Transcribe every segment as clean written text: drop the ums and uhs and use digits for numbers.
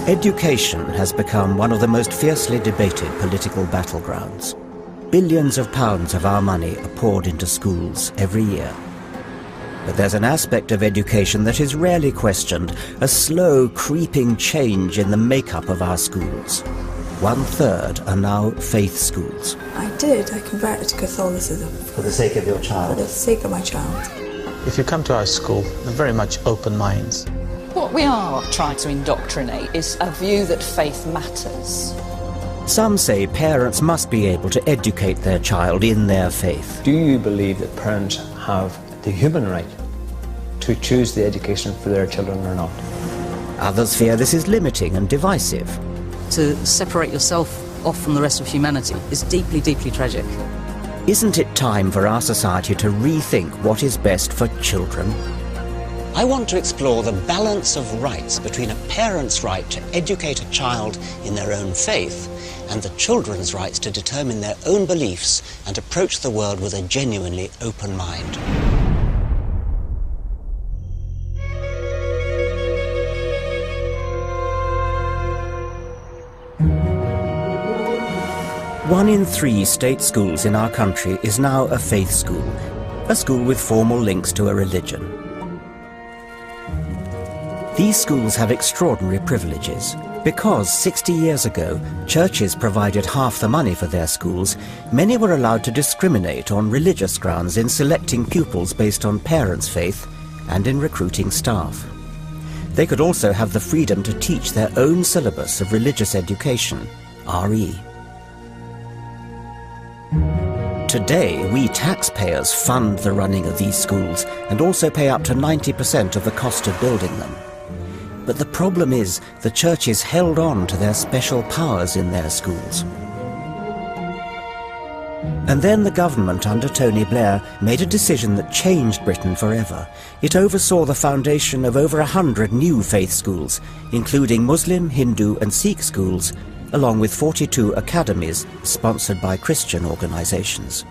Education has become one of the most fiercely debated political battlegrounds. Billions of pounds of our money are poured into schools every year. But there's an aspect of education that is rarely questioned, a slow, creeping change in the makeup of our schools. 1/3 are now faith schools. I converted to Catholicism. For the sake of your child? For the sake of my child. If you come to our school, they're very much open minds. What we are trying to indoctrinate is a view that faith matters. Some say parents must be able to educate their child in their faith. Do you believe that parents have the human right to choose the education for their children or not? Others fear this is limiting and divisive. To separate yourself off from the rest of humanity is deeply, deeply tragic. Isn't it time for our society to rethink what is best for children? I want to explore the balance of rights between a parent's right to educate a child in their own faith and the children's rights to determine their own beliefs and approach the world with a genuinely open mind. One in 3 state schools in our country is now a faith school, a school with formal links to a religion. These schools have extraordinary privileges. Because 60 years ago, churches provided half the money for their schools, many were allowed to discriminate on religious grounds in selecting pupils based on parents' faith and in recruiting staff. They could also have the freedom to teach their own syllabus of religious education, RE. Today, we taxpayers fund the running of these schools and also pay up to 90% of the cost of building them. But the problem is the churches held on to their special powers in their schools. And then the government under Tony Blair made a decision that changed Britain forever. It oversaw the foundation of over 100 new faith schools, including Muslim, Hindu and Sikh schools, along with 42 academies sponsored by Christian organisations.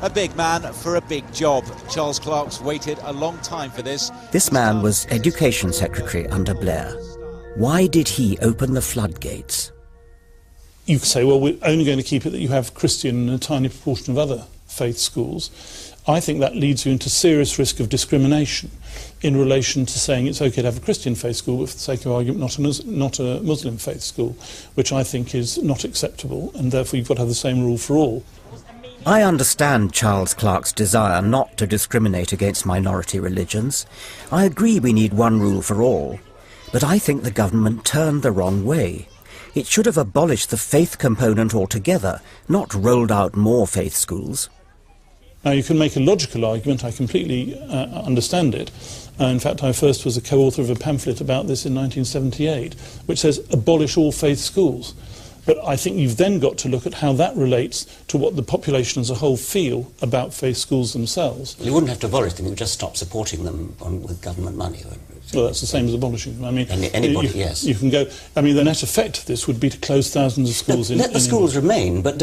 A big man for a big job. Charles Clarke's waited a long time for this. This man was Education Secretary under Blair. Why did he open the floodgates? You could say, well, we're only going to keep it that you have Christian and a tiny proportion of other faith schools. I think that leads you into serious risk of discrimination in relation to saying it's okay to have a Christian faith school, but for the sake of argument, not a Muslim faith school, which I think is not acceptable, and therefore you've got to have the same rule for all. I understand Charles Clarke's desire not to discriminate against minority religions. I agree we need one rule for all, but I think the government turned the wrong way. It should have abolished the faith component altogether, not rolled out more faith schools. Now, you can make a logical argument, I completely understand it. In fact, I first was a co-author of a pamphlet about this in 1978, which says, abolish all faith schools. But I think you've then got to look at how that relates to what the population as a whole feel about faith schools themselves. You wouldn't have to abolish them, you would just stop supporting them with government money. Well, that's the same as abolishing them. I mean, anybody, yes. You can go. I mean, the net effect of this would be to close thousands of schools in. Let the schools remain, but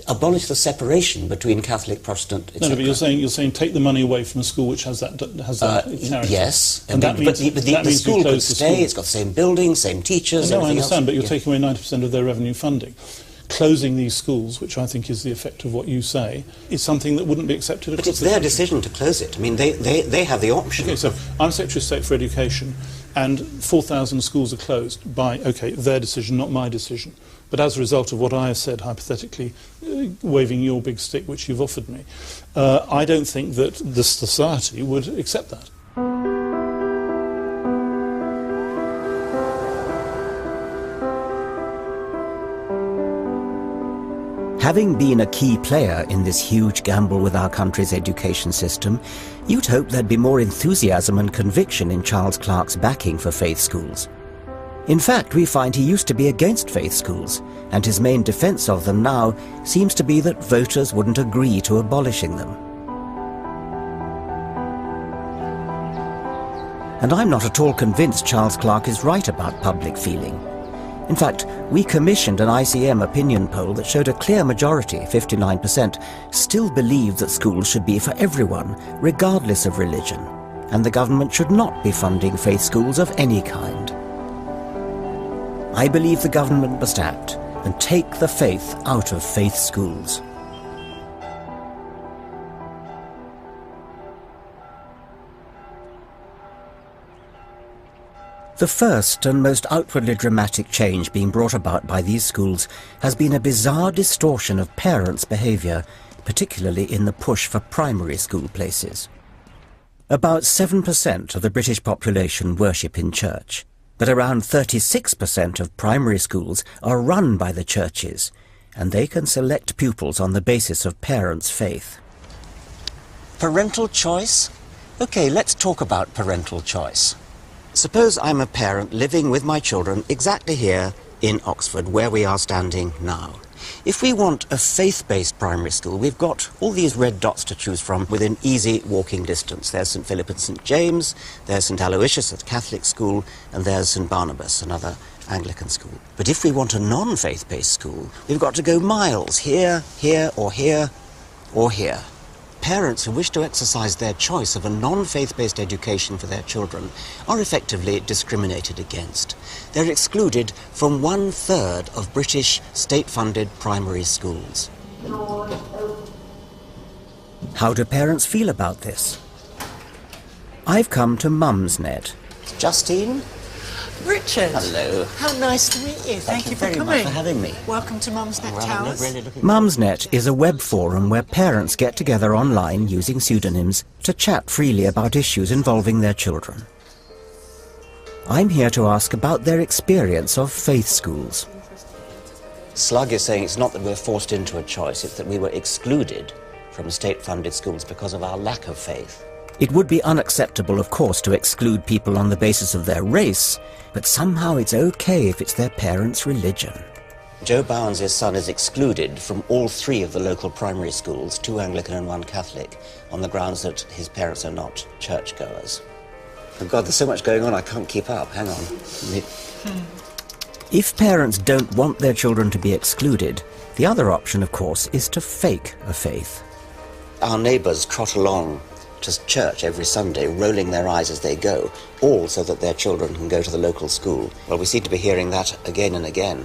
abolish the separation between Catholic, Protestant, etc. No, but you're saying take the money away from a school which has that character. Yes, and that means the school could stay. It's got the same building, same teachers. No, I understand, else. But you're taking away 90% of their revenue funding. Closing these schools, which I think is the effect of what you say, is something that wouldn't be accepted. But it's their decision to close it. I mean, they have the option. Okay, so I'm Secretary of State for Education, and 4,000 schools are closed by, their decision, not my decision. But as a result of what I have said, hypothetically, waving your big stick, which you've offered me, I don't think that the society would accept that. Having been a key player in this huge gamble with our country's education system, you'd hope there'd be more enthusiasm and conviction in Charles Clarke's backing for faith schools. In fact, we find he used to be against faith schools, and his main defence of them now seems to be that voters wouldn't agree to abolishing them. And I'm not at all convinced Charles Clarke is right about public feeling. In fact, we commissioned an ICM opinion poll that showed a clear majority, 59%, still believed that schools should be for everyone, regardless of religion, and the government should not be funding faith schools of any kind. I believe the government must act and take the faith out of faith schools. The first and most outwardly dramatic change being brought about by these schools has been a bizarre distortion of parents' behaviour, particularly in the push for primary school places. About 7% of the British population worship in church, but around 36% of primary schools are run by the churches, and they can select pupils on the basis of parents' faith. Parental choice? Okay, let's talk about parental choice. Suppose I'm a parent living with my children exactly here in Oxford, where we are standing now. If we want a faith-based primary school, we've got all these red dots to choose from within easy walking distance. There's St Philip and St James, there's St Aloysius, a Catholic school, and there's St Barnabas, another Anglican school. But if we want a non-faith-based school, we've got to go miles, here, here, or here, or here. Parents who wish to exercise their choice of a non-faith-based education for their children are effectively discriminated against. They're excluded from 1/3 of British state-funded primary schools. How do parents feel about this? I've come to Mumsnet. Justine? Richard. Hello. How nice to meet you. Thank you for very coming. much for having me. Welcome to Mumsnet Towers. Mumsnet is a web forum where parents get together online using pseudonyms to chat freely about issues involving their children. I'm here to ask about their experience of faith schools. Slug is saying it's not that we're forced into a choice, it's that we were excluded from state-funded schools because of our lack of faith. It would be unacceptable, of course, to exclude people on the basis of their race, but somehow it's okay if it's their parents' religion. Joe Bowen's son is excluded from all 3 of the local primary schools, 2 Anglican and 1 Catholic, on the grounds that his parents are not churchgoers. Oh God, there's so much going on I can't keep up. Hang on. If parents don't want their children to be excluded, the other option, of course, is to fake a faith. Our neighbours trot along to church every Sunday, rolling their eyes as they go, all so that their children can go to the local school. Well, we seem to be hearing that again and again.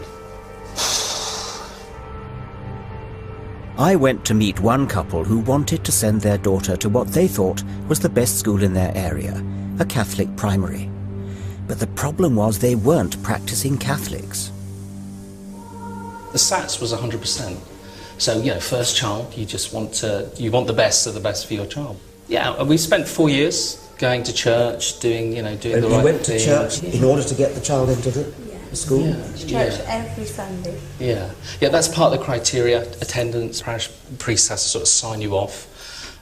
I went to meet one couple who wanted to send their daughter to what they thought was the best school in their area, a Catholic primary. But the problem was they weren't practicing Catholics. The SATs was 100%. So, you know, first child, you want the best of the best for your child. Yeah, we spent 4 years going to church, doing the right thing. You went to church in order to get the child into the school? Yeah. Church every Sunday. Yeah, that's part of the criteria. Attendance, parish priest has to sort of sign you off.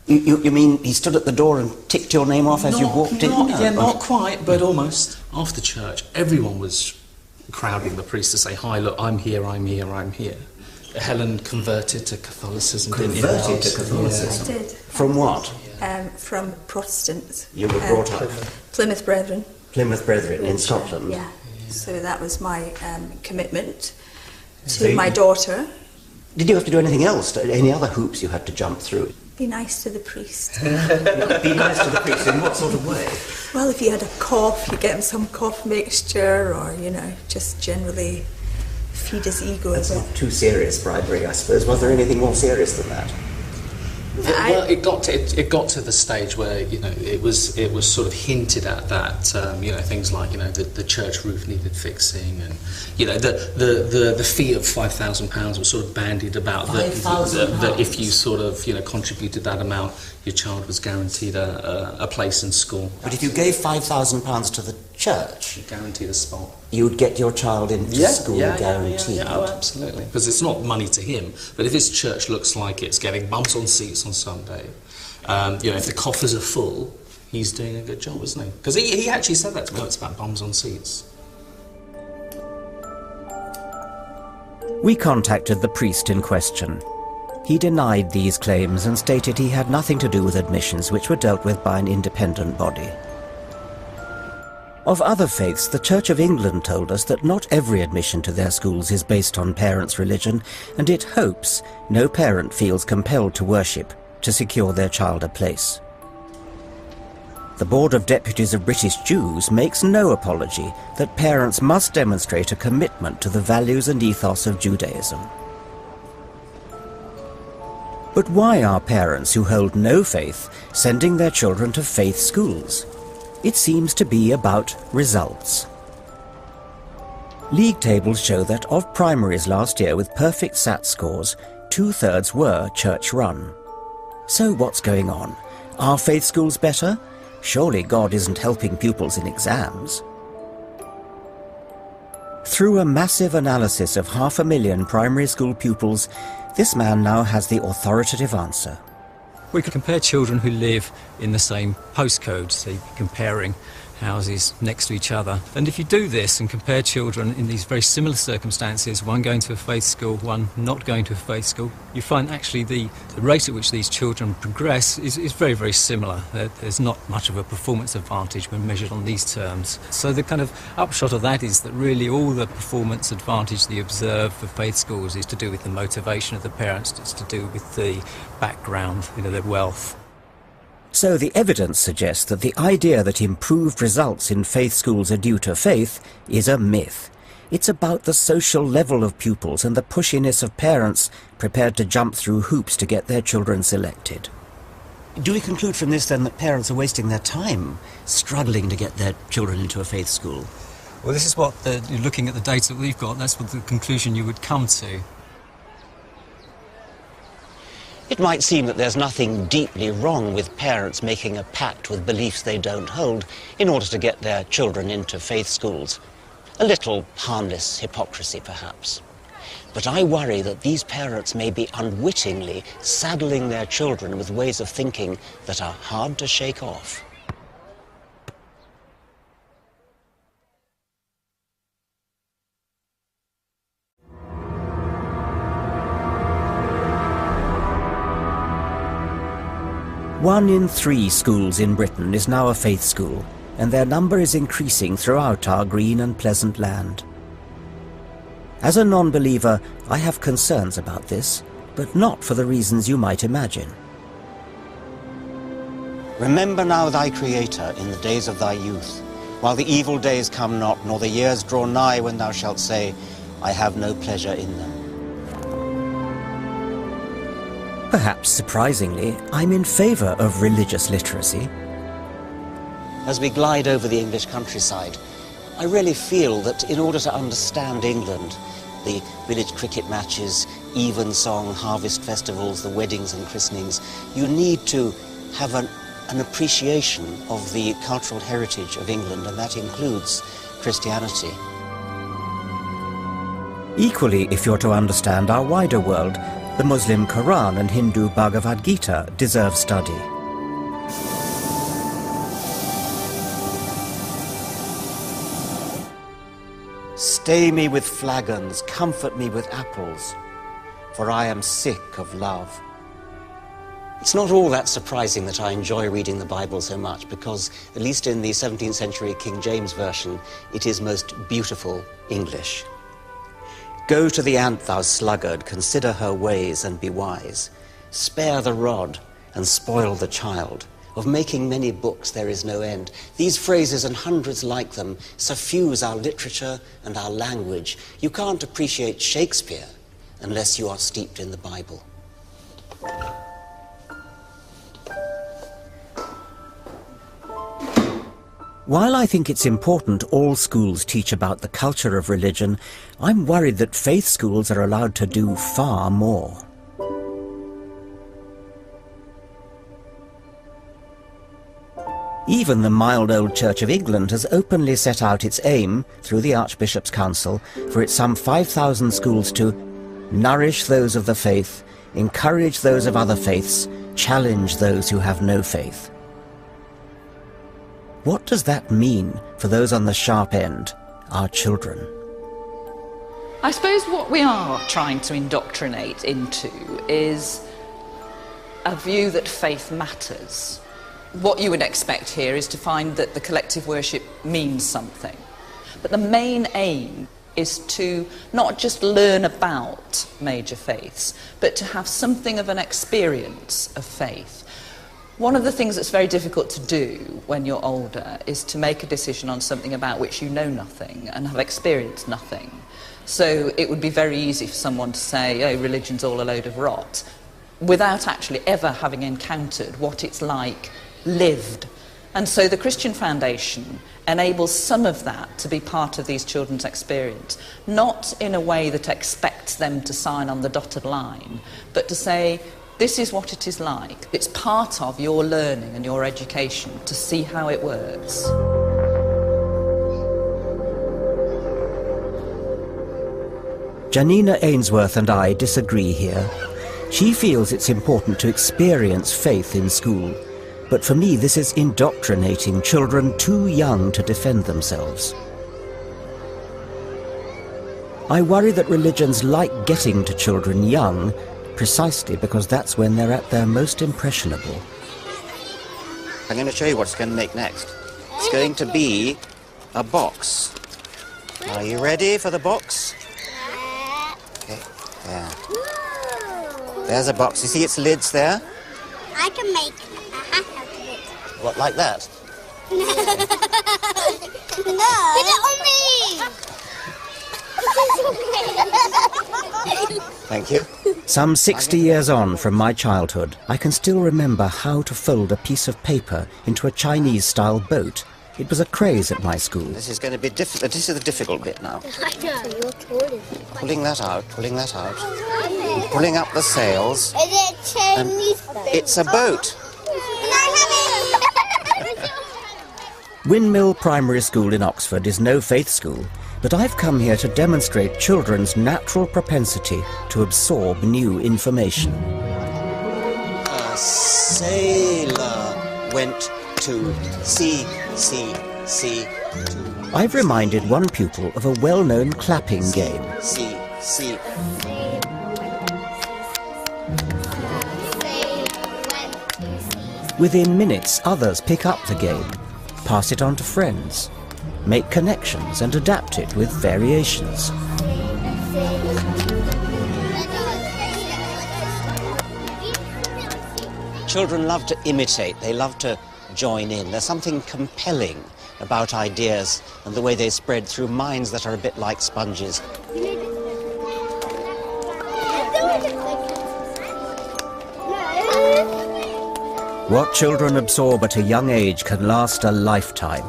You mean he stood at the door and ticked your name off as you walked in? Yeah, not quite, but almost. After church, everyone was crowding the priest to say, "Hi, look, I'm here, I'm here, I'm here." Helen converted to Catholicism, didn't you? Converted to Catholicism? I did. From what? From Protestants. You were brought up? Plymouth Brethren. Plymouth Brethren in Scotland? Yeah. So that was my commitment to my daughter. Did you have to do anything else? Any other hoops you had to jump through? Be nice to the priest. Be nice to the priest in what sort of way? Well, if he had a cough, you get him some cough mixture, or, just generally feed his ego. That's not too serious bribery, I suppose. Was there anything more serious than that? Well, it got to the stage where it was sort of hinted at that things like the church roof needed fixing, and the fee of £5,000 was sort of bandied about that if you sort of contributed that amount, your child was guaranteed a place in school. But if you gave £5,000 to the church, you guaranteed a spot. You would get your child into school guaranteed. Yeah, oh, absolutely. Because it's not money to him, but if his church looks like it's getting bums on seats on Sunday, if the coffers are full, he's doing a good job, isn't he? Because he actually said that to me. It's about bums on seats. We contacted the priest in question. He denied these claims and stated he had nothing to do with admissions, which were dealt with by an independent body. Of other faiths, the Church of England told us that not every admission to their schools is based on parents' religion, and it hopes no parent feels compelled to worship to secure their child a place. The Board of Deputies of British Jews makes no apology that parents must demonstrate a commitment to the values and ethos of Judaism. But why are parents who hold no faith sending their children to faith schools? It seems to be about results. League tables show that of primaries last year with perfect SAT scores, 2/3 were church-run. So what's going on? Are faith schools better? Surely God isn't helping pupils in exams. Through a massive analysis of 500,000 primary school pupils, this man now has the authoritative answer. We could compare children who live in the same postcode, so you'd be comparing houses next to each other. And if you do this and compare children in these very similar circumstances, one going to a faith school, one not going to a faith school, you find actually the rate at which these children progress is very, very similar. There's not much of a performance advantage when measured on these terms. So the kind of upshot of that is that really all the performance advantage they observe for faith schools is to do with the motivation of the parents, it's to do with the background, their wealth. So the evidence suggests that the idea that improved results in faith schools are due to faith is a myth. It's about the social level of pupils and the pushiness of parents prepared to jump through hoops to get their children selected. Do we conclude from this then that parents are wasting their time struggling to get their children into a faith school? Well, this is what, looking at the data that we've got, that's what the conclusion you would come to. It might seem that there's nothing deeply wrong with parents making a pact with beliefs they don't hold in order to get their children into faith schools. A little harmless hypocrisy, perhaps. But I worry that these parents may be unwittingly saddling their children with ways of thinking that are hard to shake off. One in 3 schools in Britain is now a faith school, and their number is increasing throughout our green and pleasant land. As a non-believer, I have concerns about this, but not for the reasons you might imagine. Remember now thy Creator in the days of thy youth, while the evil days come not, nor the years draw nigh when thou shalt say, I have no pleasure in them. Perhaps surprisingly, I'm in favour of religious literacy. As we glide over the English countryside, I really feel that in order to understand England, the village cricket matches, evensong, harvest festivals, the weddings and christenings, you need to have an appreciation of the cultural heritage of England, and that includes Christianity. Equally, if you're to understand our wider world, the Muslim Quran and Hindu Bhagavad Gita deserve study. Stay me with flagons, comfort me with apples, for I am sick of love. It's not all that surprising that I enjoy reading the Bible so much, because, at least in the 17th century King James Version, it is most beautiful English. Go to the ant, thou sluggard, consider her ways and be wise. Spare the rod and spoil the child. Of making many books there is no end. These phrases and hundreds like them suffuse our literature and our language. You can't appreciate Shakespeare unless you are steeped in the Bible. While I think it's important all schools teach about the culture of religion, I'm worried that faith schools are allowed to do far more. Even the mild old Church of England has openly set out its aim, through the Archbishop's Council, for its some 5,000 schools to nourish those of the faith, encourage those of other faiths, challenge those who have no faith. What does that mean for those on the sharp end, our children? I suppose what we are trying to indoctrinate into is a view that faith matters. What you would expect here is to find that the collective worship means something. But the main aim is to not just learn about major faiths, but to have something of an experience of faith. One of the things that's very difficult to do when you're older is to make a decision on something about which you know nothing and have experienced nothing. So it would be very easy for someone to say, oh, religion's all a load of rot, without actually ever having encountered what it's like lived. And so the Christian Foundation enables some of that to be part of these children's experience, not in a way that expects them to sign on the dotted line, but to say, this is what it is like. It's part of your learning and your education to see how it works. Janina Ainsworth and I disagree here. She feels it's important to experience faith in school, but for me this is indoctrinating children too young to defend themselves. I worry that religions like getting to children young precisely because that's when they're at their most impressionable. I'm going to show you what it's going to make next. It's going to be a box. Are you ready for the box? Okay, there. There's a box. You see its lids there? I can make a hat out of it. What, like that? No. Put it on me! Thank you. Some 60 years on from my childhood, I can still remember how to fold a piece of paper into a Chinese-style boat. It was a craze at my school. This is going to be difficult. This is the difficult bit now. I know. Pulling that out, pulling that out. Pulling up the sails. Is it Chinese boat? It's a boat. Windmill Primary School in Oxford is no faith school, but I've come here to demonstrate children's natural propensity to absorb new information. A sailor went to sea. I've reminded one pupil of a well-known clapping game. See. Within minutes, others pick up the game, pass it on to friends, make connections and adapt it with variations. Children love to imitate, they love to join in. There's something compelling about ideas and the way they spread through minds that are a bit like sponges. What children absorb at a young age can last a lifetime.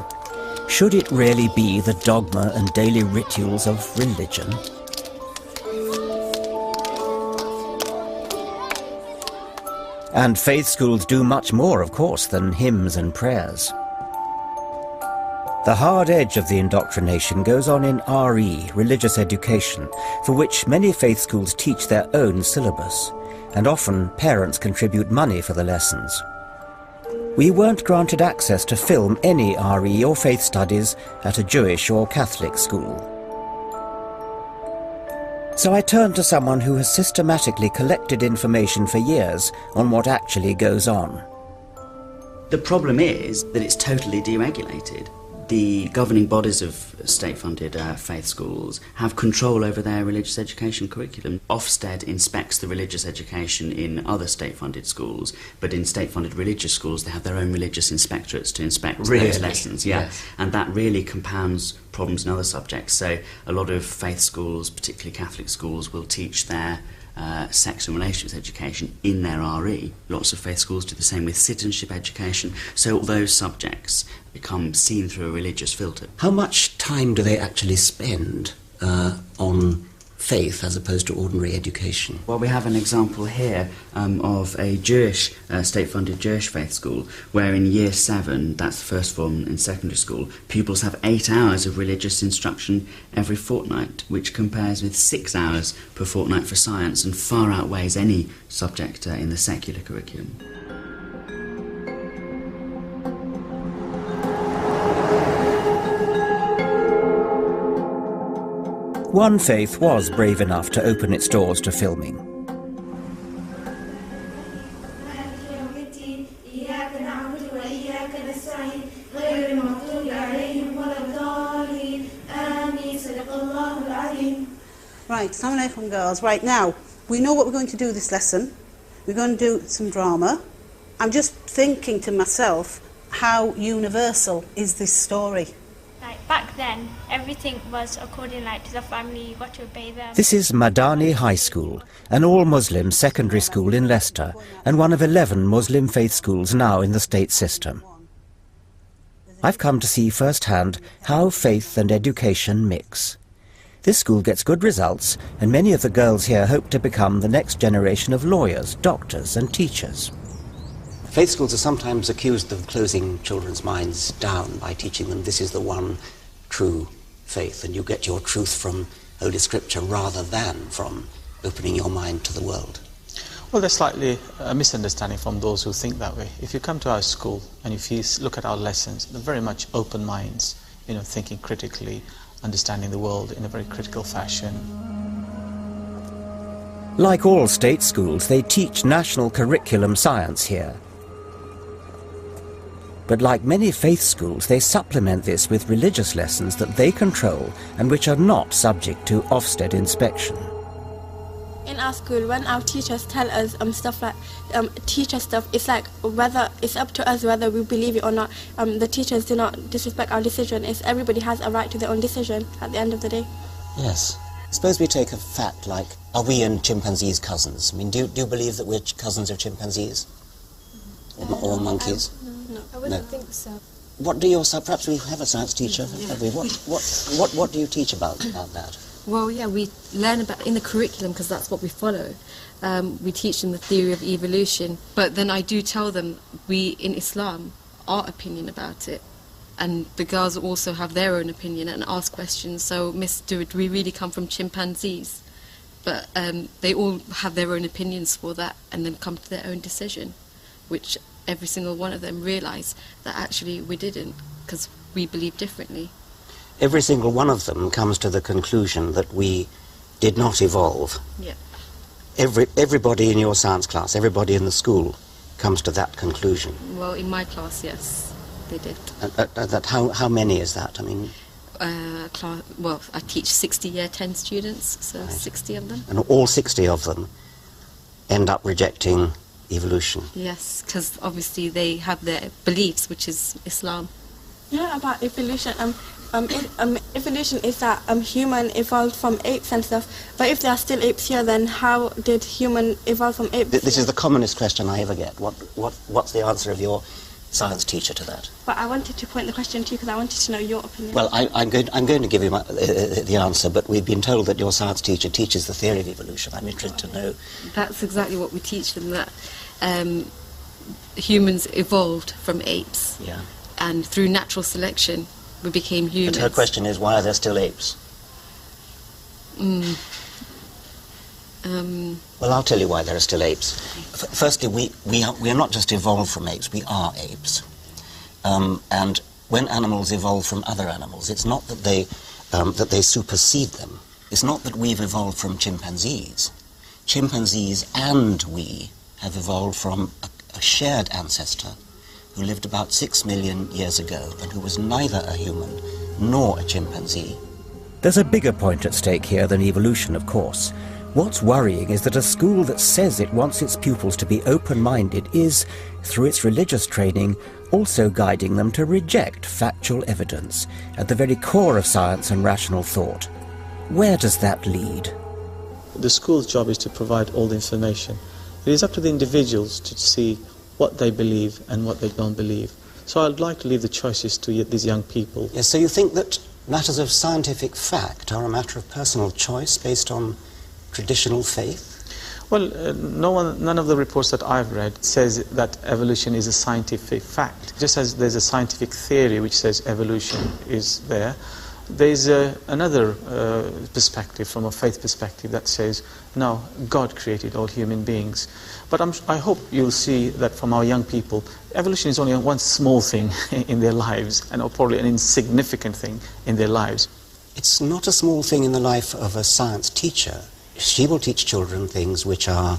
Should it really be the dogma and daily rituals of religion? And faith schools do much more, of course, than hymns and prayers. The hard edge of the indoctrination goes on in RE, religious education, for which many faith schools teach their own syllabus, and often parents contribute money for the lessons. We weren't granted access to film any RE or faith studies at a Jewish or Catholic school. So I turned to someone who has systematically collected information for years on what actually goes on. The problem is that it's totally deregulated. The governing bodies of state-funded faith schools have control over their religious education curriculum. Ofsted inspects the religious education in other state-funded schools, but in state-funded religious schools they have their own religious inspectorates to inspect those lessons. Yes. And that really compounds problems in other subjects. So a lot of faith schools, particularly Catholic schools, will teach their sex and relations education in their RE. Lots of faith schools do the same with citizenship education, so all those subjects become seen through a religious filter. How much time do they actually spend on faith as opposed to ordinary education? Well, we have an example here of a Jewish, state-funded Jewish faith school, where in Year 7, that's the first form in secondary school, pupils have 8 hours of religious instruction every fortnight, which compares with 6 hours per fortnight for science and far outweighs any subject in the secular curriculum. One faith was brave enough to open its doors to filming. Right, Assalamu alaikum girls. Right, now, we know what we're going to do this lesson. We're going to do some drama. I'm just thinking to myself, how universal is this story? Like back then, everything was according to the family, you got to obey them. This is Madani High School, an all-Muslim secondary school in Leicester, and one of 11 Muslim faith schools now in the state system. I've come to see firsthand how faith and education mix. This school gets good results, and many of the girls here hope to become the next generation of lawyers, doctors and teachers. Faith schools are sometimes accused of closing children's minds down by teaching them this is the one true faith, and you get your truth from Holy Scripture rather than from opening your mind to the world. Well, there's slightly a misunderstanding from those who think that way. If you come to our school and if you look at our lessons, they're very much open minds, thinking critically, understanding the world in a very critical fashion. Like all state schools, they teach national curriculum science here. But like many faith schools, they supplement this with religious lessons that they control and which are not subject to Ofsted inspection. In our school, when our teachers tell us stuff like teacher stuff, it's like whether it's up to us whether we believe it or not. The teachers do not disrespect our decision. Everybody has a right to their own decision at the end of the day. Yes. Suppose we take a fact like, are we and chimpanzees cousins? I mean, do you believe that we're cousins of chimpanzees? Or monkeys? No. I wouldn't think so. What do your, perhaps we have a science teacher, have we? What do you teach about that? Well, yeah, we learn about in the curriculum because that's what we follow. We teach them the theory of evolution, but then I do tell them we in Islam our opinion about it, and the girls also have their own opinion and ask questions. So, Miss, do we really come from chimpanzees? But they all have their own opinions for that, and then come to their own decision, which every single one of them realise that actually we didn't, because we believe differently. Every single one of them comes to the conclusion that we did not evolve. Yeah. Everybody in your science class, everybody in the school comes to that conclusion. Well, in my class, yes, they did. How many is that? I mean, well, I teach 60 year 10 students, so right. 60 of them. And all 60 of them end up rejecting evolution. Yes, because obviously they have their beliefs, which is Islam. Yeah, about evolution. Evolution is that human evolved from apes and stuff. But if there are still apes here, then how did human evolve from apes? This is the commonest question I ever get. What's the answer of your science teacher to that? But I wanted to point the question to you because I wanted to know your opinion. Well, I'm going to give you the answer, but we've been told that your science teacher teaches the theory of evolution. I'm interested to know. That's exactly what we teach them, that humans evolved from apes. Yeah. And through natural selection, we became humans. But her question is, why are there still apes? Well, I'll tell you why there are still apes. Firstly, we are not just evolved from apes, we are apes. And when animals evolve from other animals, it's not that they supersede them. It's not that we've evolved from chimpanzees. Chimpanzees and we have evolved from a shared ancestor who lived about 6 million years ago and who was neither a human nor a chimpanzee. There's a bigger point at stake here than evolution, of course. What's worrying is that a school that says it wants its pupils to be open-minded is, through its religious training, also guiding them to reject factual evidence at the very core of science and rational thought. Where does that lead? The school's job is to provide all the information. It is up to the individuals to see what they believe and what they don't believe. So I'd like to leave the choices to these young people. Yes, so you think that matters of scientific fact are a matter of personal choice based on traditional faith? Well, none of the reports that I've read says that evolution is a scientific fact. Just as there's a scientific theory which says evolution is there's another perspective, from a faith perspective, that says, no, God created all human beings. But I hope you'll see that from our young people, evolution is only one small thing in their lives, and probably an insignificant thing in their lives. It's not a small thing in the life of a science teacher. She will teach children things which are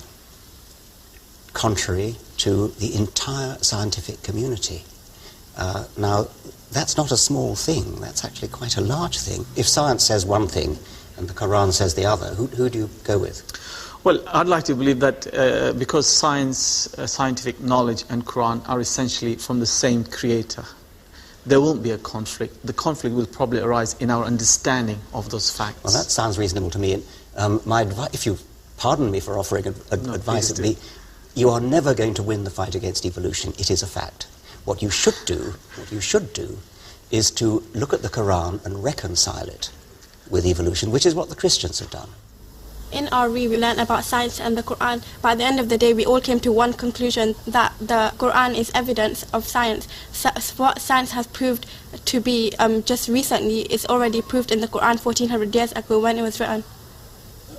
contrary to the entire scientific community. Now, that's not a small thing, that's actually quite a large thing. If science says one thing and the Quran says the other, who do you go with? Well, I'd like to believe that because science, scientific knowledge and Quran are essentially from the same creator, there won't be a conflict. The conflict will probably arise in our understanding of those facts. Well, that sounds reasonable to me. My advice, if you pardon me for offering advice at me, you are never going to win the fight against evolution. It is a fact. What you should do is to look at the Quran and reconcile it with evolution, which is what the Christians have done. In RE, we learned about science and the Quran. By the end of the day, we all came to one conclusion, that the Quran is evidence of science. What science has proved to be just recently is already proved in the Quran 1400 years ago when it was written.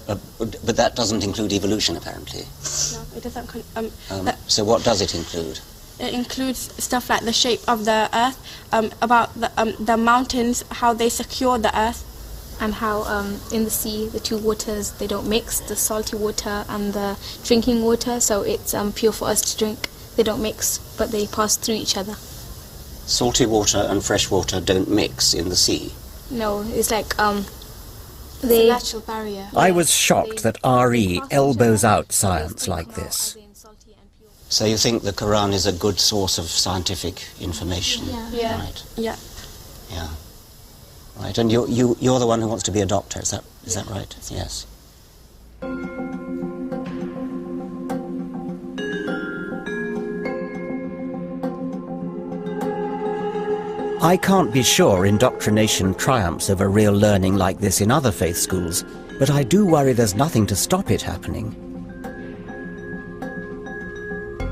But that doesn't include evolution, apparently. No, it doesn't. So what does it include? It includes stuff like the shape of the earth, about the mountains, how they secure the earth. And how in the sea the two waters, they don't mix, the salty water and the drinking water, so it's pure for us to drink. They don't mix, but they pass through each other. Salty water and fresh water don't mix in the sea? No, it's like it's a natural barrier. I was shocked that RE elbows out science like this. So you think the Quran is a good source of scientific information? Yeah. Right. Yeah. Yeah. Right, and you're the one who wants to be a doctor, is that right? Yes. I can't be sure indoctrination triumphs over real learning like this in other faith schools, but I do worry there's nothing to stop it happening.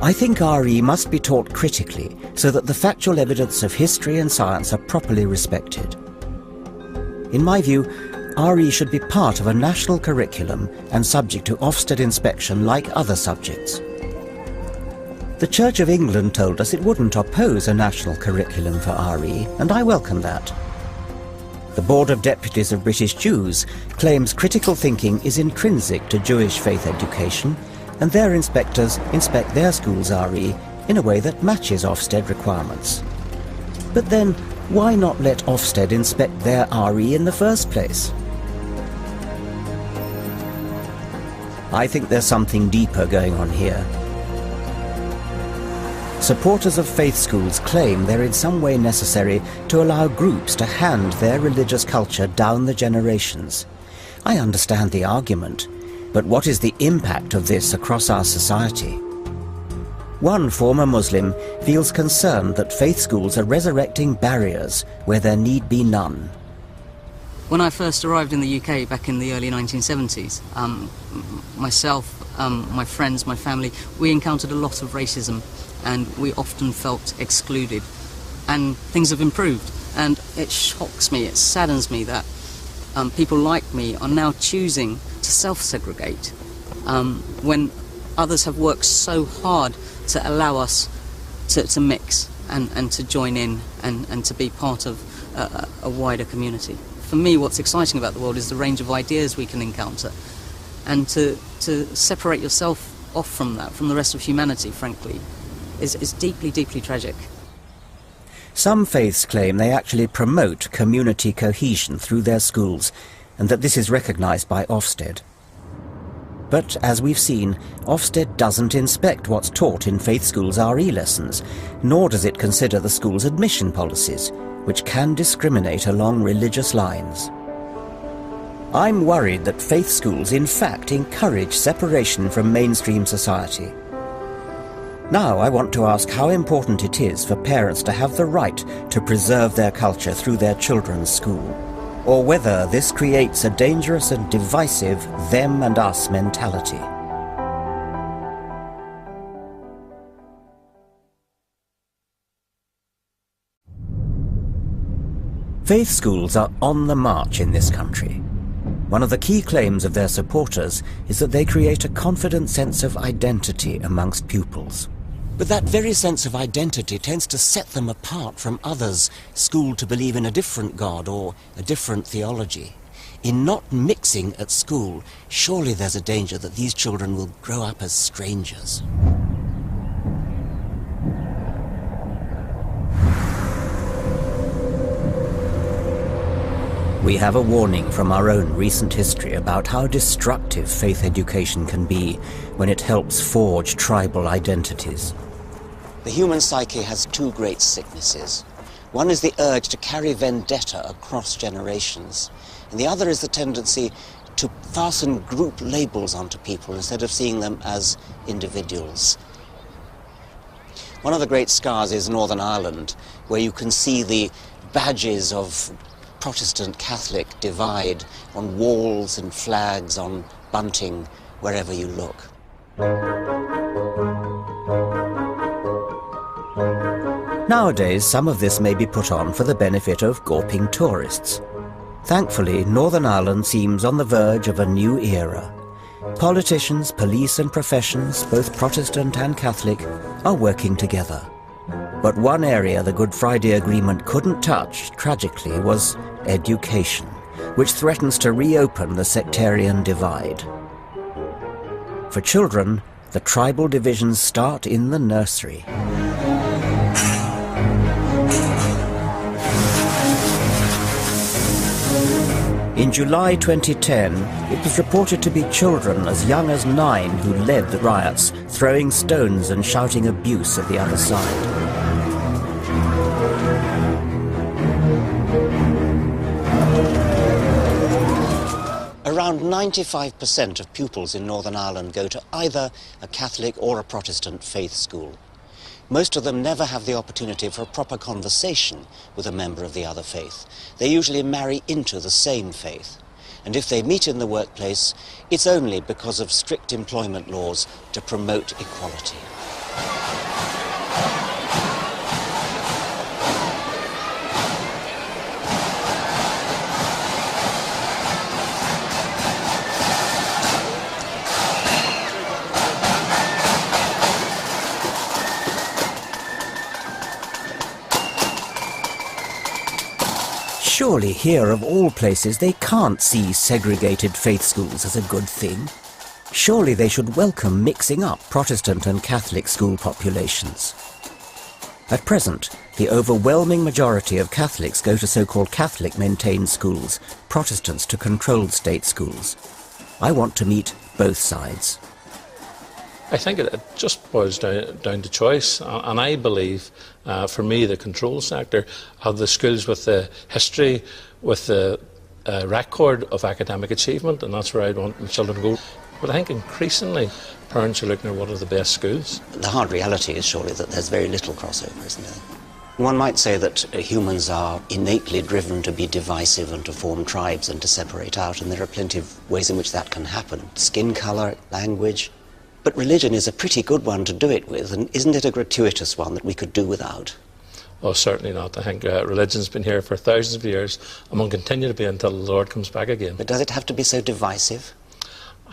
I think RE must be taught critically so that the factual evidence of history and science are properly respected. In my view, RE should be part of a national curriculum and subject to Ofsted inspection like other subjects. The Church of England told us it wouldn't oppose a national curriculum for RE, and I welcome that. The Board of Deputies of British Jews claims critical thinking is intrinsic to Jewish faith education, and their inspectors inspect their schools' RE in a way that matches Ofsted requirements. But then, why not let Ofsted inspect their RE in the first place? I think there's something deeper going on here. Supporters of faith schools claim they're in some way necessary to allow groups to hand their religious culture down the generations. I understand the argument, but what is the impact of this across our society? One former Muslim feels concerned that faith schools are resurrecting barriers where there need be none. When I first arrived in the UK back in the early 1970s, myself, my friends, my family, we encountered a lot of racism and we often felt excluded. And things have improved, and it shocks me, it saddens me that people like me are now choosing to self-segregate when others have worked so hard to allow us to mix and to join in and to be part of a wider community. For me, what's exciting about the world is the range of ideas we can encounter, and to separate yourself off from that, from the rest of humanity, frankly, is deeply, deeply tragic. Some faiths claim they actually promote community cohesion through their schools, and that this is recognised by Ofsted. But, as we've seen, Ofsted doesn't inspect what's taught in faith schools' RE lessons, nor does it consider the school's admission policies, which can discriminate along religious lines. I'm worried that faith schools in fact encourage separation from mainstream society. Now I want to ask how important it is for parents to have the right to preserve their culture through their children's school, or whether this creates a dangerous and divisive them and us mentality. Faith schools are on the march in this country. One of the key claims of their supporters is that they create a confident sense of identity amongst pupils. But that very sense of identity tends to set them apart from others schooled to believe in a different God or a different theology. In not mixing at school, surely there's a danger that these children will grow up as strangers. We have a warning from our own recent history about how destructive faith education can be when it helps forge tribal identities. The human psyche has two great sicknesses. One is the urge to carry vendetta across generations, and the other is the tendency to fasten group labels onto people instead of seeing them as individuals. One of the great scars is Northern Ireland, where you can see the badges of Protestant-Catholic divide on walls and flags, on bunting, wherever you look. Nowadays, some of this may be put on for the benefit of gawping tourists. Thankfully, Northern Ireland seems on the verge of a new era. Politicians, police and professions, both Protestant and Catholic, are working together. But one area the Good Friday Agreement couldn't touch, tragically, was education, which threatens to reopen the sectarian divide. For children, the tribal divisions start in the nursery. In July 2010, it was reported to be children as young as 9 who led the riots, throwing stones and shouting abuse at the other side. Around 95% of pupils in Northern Ireland go to either a Catholic or a Protestant faith school. Most of them never have the opportunity for a proper conversation with a member of the other faith. They usually marry into the same faith. And if they meet in the workplace, it's only because of strict employment laws to promote equality. Surely here, of all places, they can't see segregated faith schools as a good thing. Surely they should welcome mixing up Protestant and Catholic school populations. At present, the overwhelming majority of Catholics go to so-called Catholic-maintained schools, Protestants to controlled state schools. I want to meet both sides. I think it just boils down to choice, and I believe, for me, the control sector of the schools with the history, with the record of academic achievement, and that's where I want my children to go. But I think increasingly parents are looking at what are the best schools. The hard reality is surely that there's very little crossover, isn't there? One might say that humans are innately driven to be divisive and to form tribes and to separate out, and there are plenty of ways in which that can happen. Skin colour, language. But religion is a pretty good one to do it with, and isn't it a gratuitous one that we could do without? Oh, certainly not. I think religion's been here for thousands of years and will continue to be until the Lord comes back again. But does it have to be so divisive?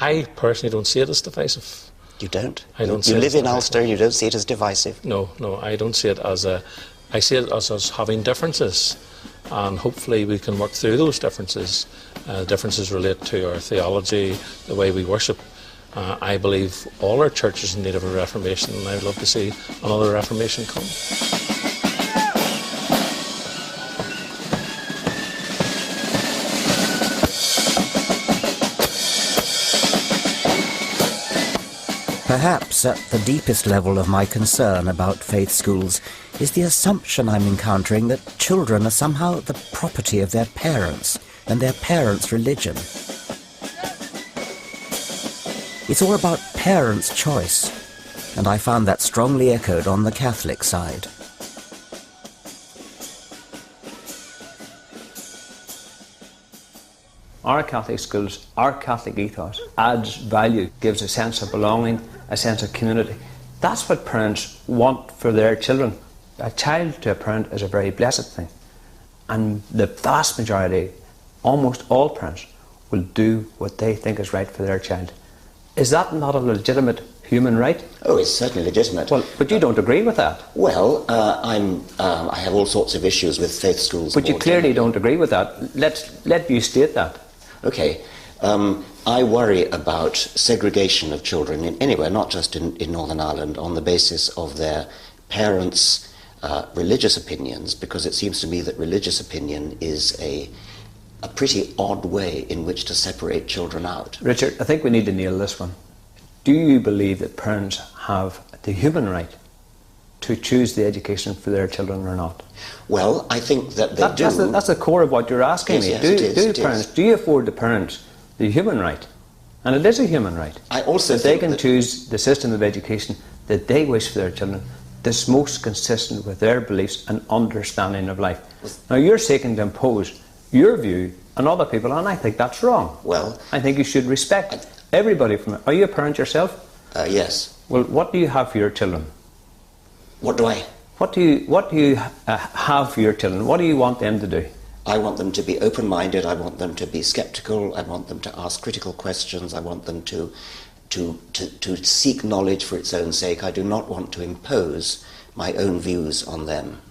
I personally don't see it as divisive. You don't? I don't see it. You live in Ulster, you don't see it as divisive? No, I don't see it as I see it as us having differences, and hopefully we can work through those differences. Differences relate to our theology, the way we worship. I believe all our churches in need of a reformation, and I'd love to see another reformation come. Perhaps at the deepest level of my concern about faith schools is the assumption I'm encountering that children are somehow the property of their parents and their parents' religion. It's all about parents' choice, and I found that strongly echoed on the Catholic side. Our Catholic schools, our Catholic ethos adds value, gives a sense of belonging, a sense of community. That's what parents want for their children. A child to a parent is a very blessed thing. And the vast majority, almost all parents, will do what they think is right for their child. Is that not a legitimate human right? Oh, it's certainly legitimate. Well, but you don't agree with that. Well, I have all sorts of issues with faith schools. But you clearly don't agree with that. Let you state that. Okay. I worry about segregation of children anywhere, not just in Northern Ireland, on the basis of their parents' religious opinions, because it seems to me that religious opinion is a a pretty odd way in which to separate children out. Richard, I think we need to nail this one. Do you believe that parents have the human right to choose the education for their children or not? Well, I think that they do. That's the core of what you're asking me. Do you afford the parents the human right? And it is a human right. I also that they can choose the system of education that they wish for their children that's most consistent with their beliefs and understanding of life. Now you're seeking to impose your view on other people, and I think that's wrong. Well, I think you should respect everybody from it. Are you a parent yourself? Yes. Well, what do you have for your children? What do I? What do you have for your children? What do you want them to do? I want them to be open-minded. I want them to be sceptical. I want them to ask critical questions. I want them to seek knowledge for its own sake. I do not want to impose my own views on them.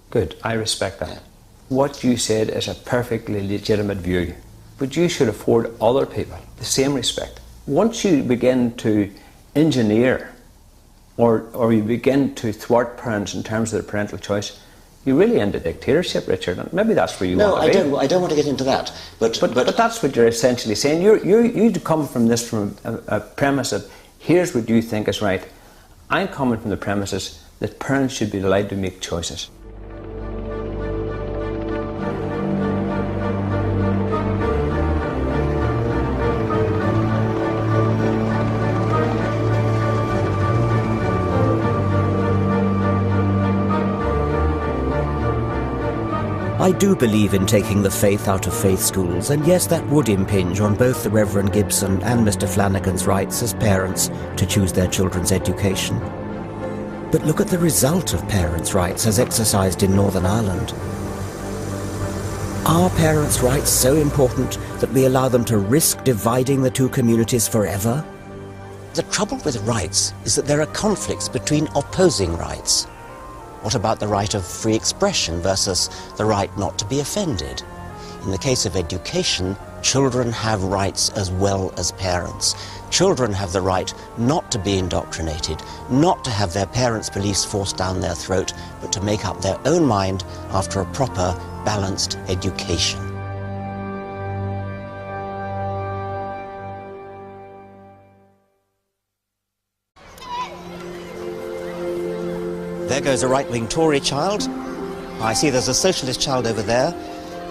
Good. I respect that. What you said is a perfectly legitimate view, but you should afford other people the same respect. Once you begin to engineer or you begin to thwart parents in terms of their parental choice, you really end a dictatorship, Richard, and maybe that's where you want to be. No, I don't want to get into that. But that's what you're essentially saying. You come from this from a premise of, here's what you think is right. I'm coming from the premises that parents should be allowed to make choices. I do believe in taking the faith out of faith schools, and yes, that would impinge on both the Reverend Gibson and Mr. Flanagan's rights as parents to choose their children's education. But look at the result of parents' rights as exercised in Northern Ireland. Are parents' rights so important that we allow them to risk dividing the two communities forever? The trouble with rights is that there are conflicts between opposing rights. What about the right of free expression versus the right not to be offended? In the case of education, children have rights as well as parents. Children have the right not to be indoctrinated, not to have their parents' beliefs forced down their throat, but to make up their own mind after a proper, balanced education. There goes a right-wing Tory child. I see there's a socialist child over there.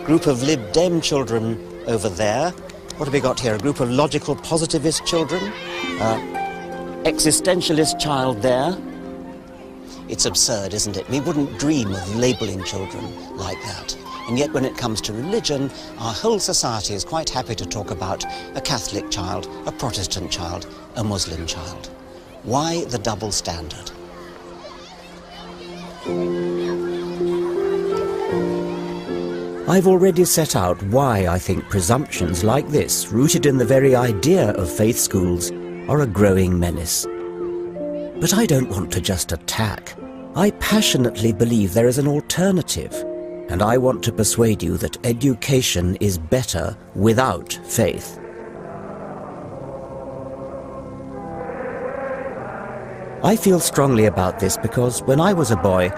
Group of Lib Dem children over there. What have we got here? A group of logical positivist children. Existentialist child there. It's absurd, isn't it? We wouldn't dream of labelling children like that. And yet when it comes to religion, our whole society is quite happy to talk about a Catholic child, a Protestant child, a Muslim child. Why the double standard? I've already set out why I think presumptions like this, rooted in the very idea of faith schools, are a growing menace. But I don't want to just attack. I passionately believe there is an alternative, and I want to persuade you that education is better without faith. I feel strongly about this because when I was a boy,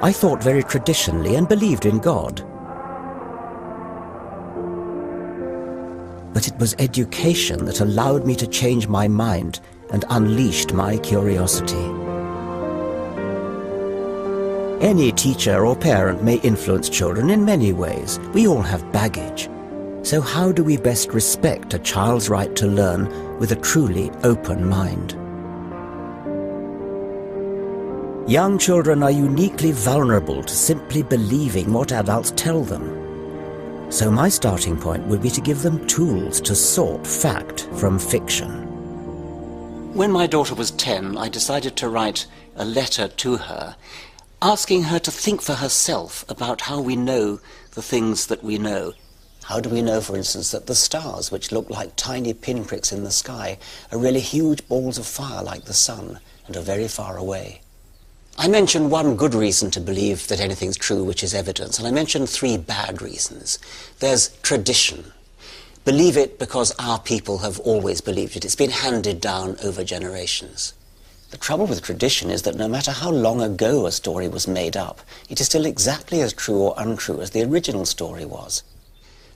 I thought very traditionally and believed in God. But it was education that allowed me to change my mind and unleashed my curiosity. Any teacher or parent may influence children in many ways. We all have baggage. So how do we best respect a child's right to learn with a truly open mind? Young children are uniquely vulnerable to simply believing what adults tell them. So my starting point would be to give them tools to sort fact from fiction. When my daughter was 10, I decided to write a letter to her, asking her to think for herself about how we know the things that we know. How do we know, for instance, that the stars, which look like tiny pinpricks in the sky, are really huge balls of fire like the sun and are very far away? I mentioned one good reason to believe that anything's true, which is evidence, and I mentioned 3 bad reasons. There's tradition. Believe it because our people have always believed it. It's been handed down over generations. The trouble with tradition is that no matter how long ago a story was made up, it is still exactly as true or untrue as the original story was.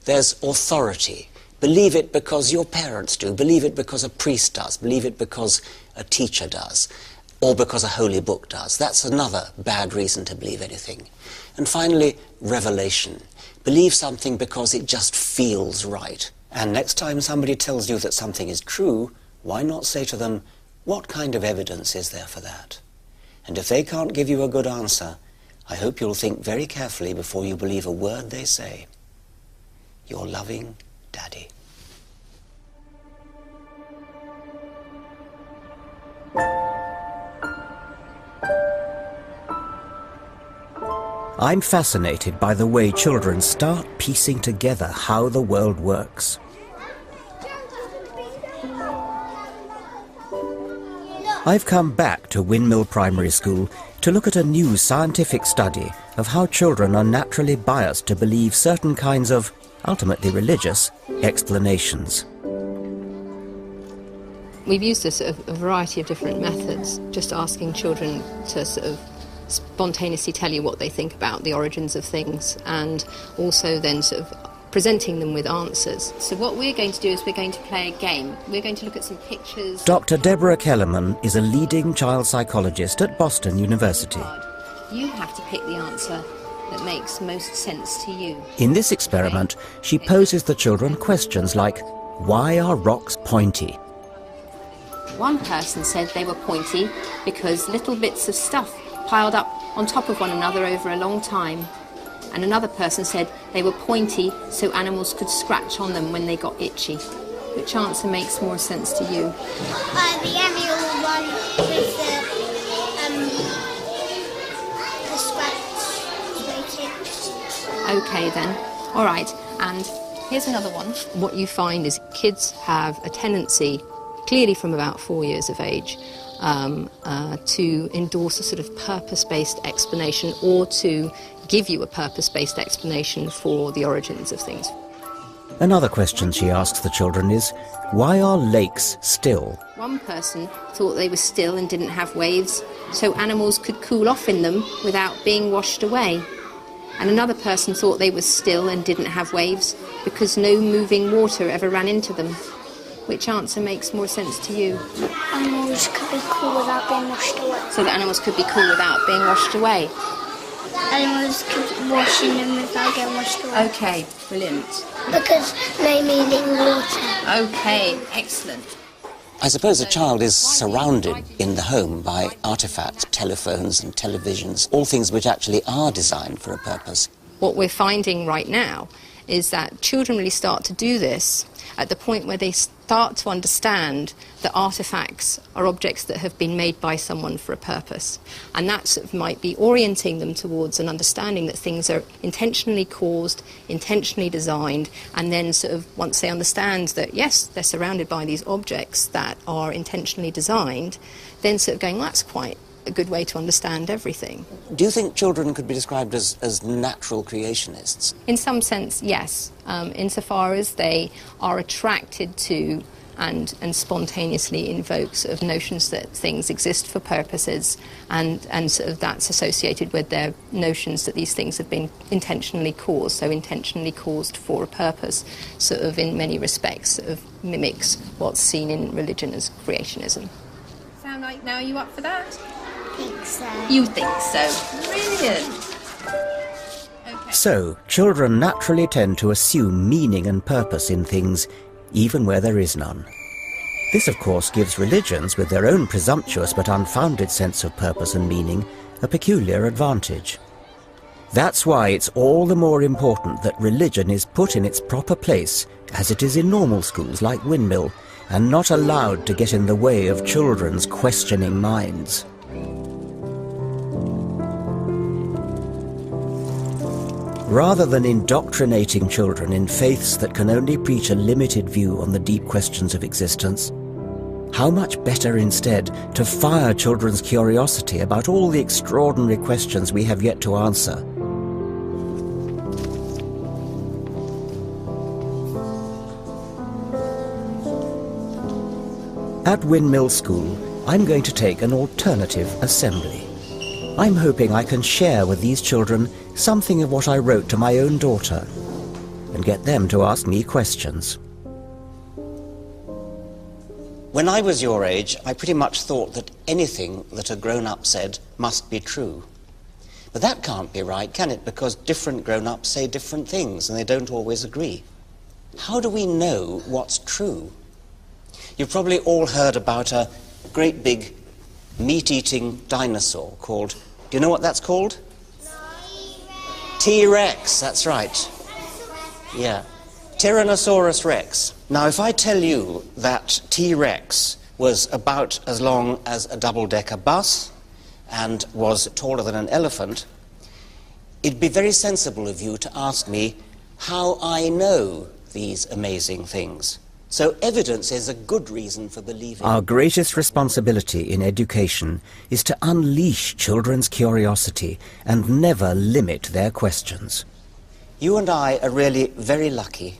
There's authority. Believe it because your parents do. Believe it because a priest does. Believe it because a teacher does. Or because a holy book does. That's another bad reason to believe anything. And finally, revelation. Believe something because it just feels right. And next time somebody tells you that something is true, why not say to them, what kind of evidence is there for that? And if they can't give you a good answer, I hope you'll think very carefully before you believe a word they say. Your loving Daddy. I'm fascinated by the way children start piecing together how the world works. I've come back to Windmill Primary School to look at a new scientific study of how children are naturally biased to believe certain kinds of, ultimately religious, explanations. We've used a variety of different methods, just asking children to sort of spontaneously tell you what they think about the origins of things, and also then sort of presenting them with answers. So what we're going to do is we're going to play a game. We're going to look at some pictures. Dr. Deborah Kellerman is a leading child psychologist at Boston University. You have to pick the answer that makes most sense to you. In this experiment, she poses the children questions like, why are rocks pointy? One person said they were pointy because little bits of stuff piled up on top of one another over a long time. And another person said they were pointy so animals could scratch on them when they got itchy. Which answer makes more sense to you? The animal one with the scratch. Okay then, all right, and here's another one. What you find is kids have a tendency, clearly from about 4 years of age, to endorse a sort of purpose-based explanation, or to give you a purpose-based explanation for the origins of things. Another question she asks the children is, why are lakes still? One person thought they were still and didn't have waves, so animals could cool off in them without being washed away. And another person thought they were still and didn't have waves because no moving water ever ran into them. Which answer makes more sense to you? Animals could be cool without being washed away. So that animals could be cool without being washed away? Animals could wash in them without getting washed away. Okay, brilliant. Because no moving water. Okay, excellent. I suppose a child is surrounded in the home by artefacts, telephones and televisions, all things which actually are designed for a purpose. What we're finding right now is that children really start to do this at the point where they start to understand that artefacts are objects that have been made by someone for a purpose. And that sort of might be orienting them towards an understanding that things are intentionally caused, intentionally designed, and then sort of once they understand that, yes, they're surrounded by these objects that are intentionally designed, then sort of going, well, that's quite a good way to understand everything. Do you think children could be described as natural creationists? In some sense, yes. Insofar as they are attracted to and spontaneously invoke sort of notions that things exist for purposes, and sort of that's associated with their notions that these things have been intentionally caused, so intentionally caused for a purpose, sort of in many respects sort of mimics what's seen in religion as creationism. Sound like now you up for that? I think so. You think so? Brilliant. Okay. So, children naturally tend to assume meaning and purpose in things, even where there is none. This, of course, gives religions, with their own presumptuous but unfounded sense of purpose and meaning, a peculiar advantage. That's why it's all the more important that religion is put in its proper place, as it is in normal schools like Windmill, and not allowed to get in the way of children's questioning minds. Rather than indoctrinating children in faiths that can only preach a limited view on the deep questions of existence, how much better instead to fire children's curiosity about all the extraordinary questions we have yet to answer. At Windmill School, I'm going to take an alternative assembly. I'm hoping I can share with these children something of what I wrote to my own daughter. and get them to ask me questions. When I was your age, I pretty much thought that anything that a grown-up said must be true. But that can't be right, can it? Because different grown-ups say different things and they don't always agree. How do we know what's true? You've probably all heard about a great big meat-eating dinosaur called... Do you know what that's called? T-Rex, that's right. Yeah. Tyrannosaurus Rex. Now, if I tell you that T-Rex was about as long as a double-decker bus and was taller than an elephant, it'd be very sensible of you to ask me how I know these amazing things. So evidence is a good reason for believing. Our greatest responsibility in education is to unleash children's curiosity and never limit their questions. You and I are really very lucky.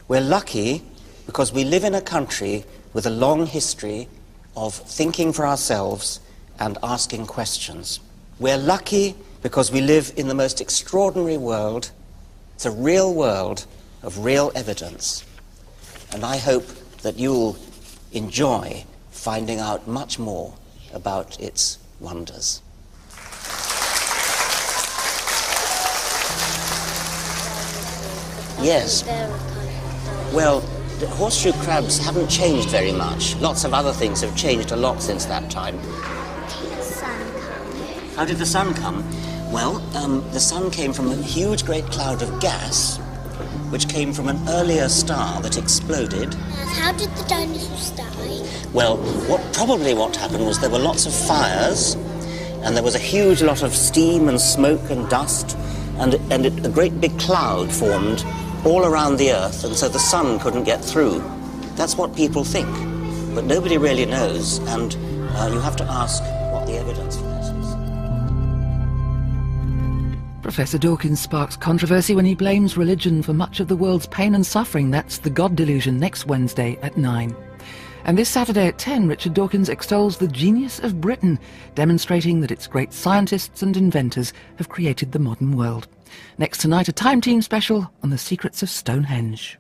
We're lucky because we live in a country with a long history of thinking for ourselves and asking questions. We're lucky because we live in the most extraordinary world. It's a real world of real evidence. And I hope that you'll enjoy finding out much more about its wonders. Yes. Well, the horseshoe crabs haven't changed very much. Lots of other things have changed a lot since that time. How did the sun come? Well, the sun came from a huge great cloud of gas which came from an earlier star that exploded. How did the dinosaurs die? Well, probably what happened was there were lots of fires, and there was a huge lot of steam and smoke and dust, and a great big cloud formed all around the Earth, and so the sun couldn't get through. That's what people think, but nobody really knows, and you have to ask what the evidence for that is. Professor Dawkins sparks controversy when he blames religion for much of the world's pain and suffering. That's The God Delusion, next Wednesday at 9. And this Saturday at 10, Richard Dawkins extols the genius of Britain, demonstrating that its great scientists and inventors have created the modern world. Next tonight, a Time Team special on the secrets of Stonehenge.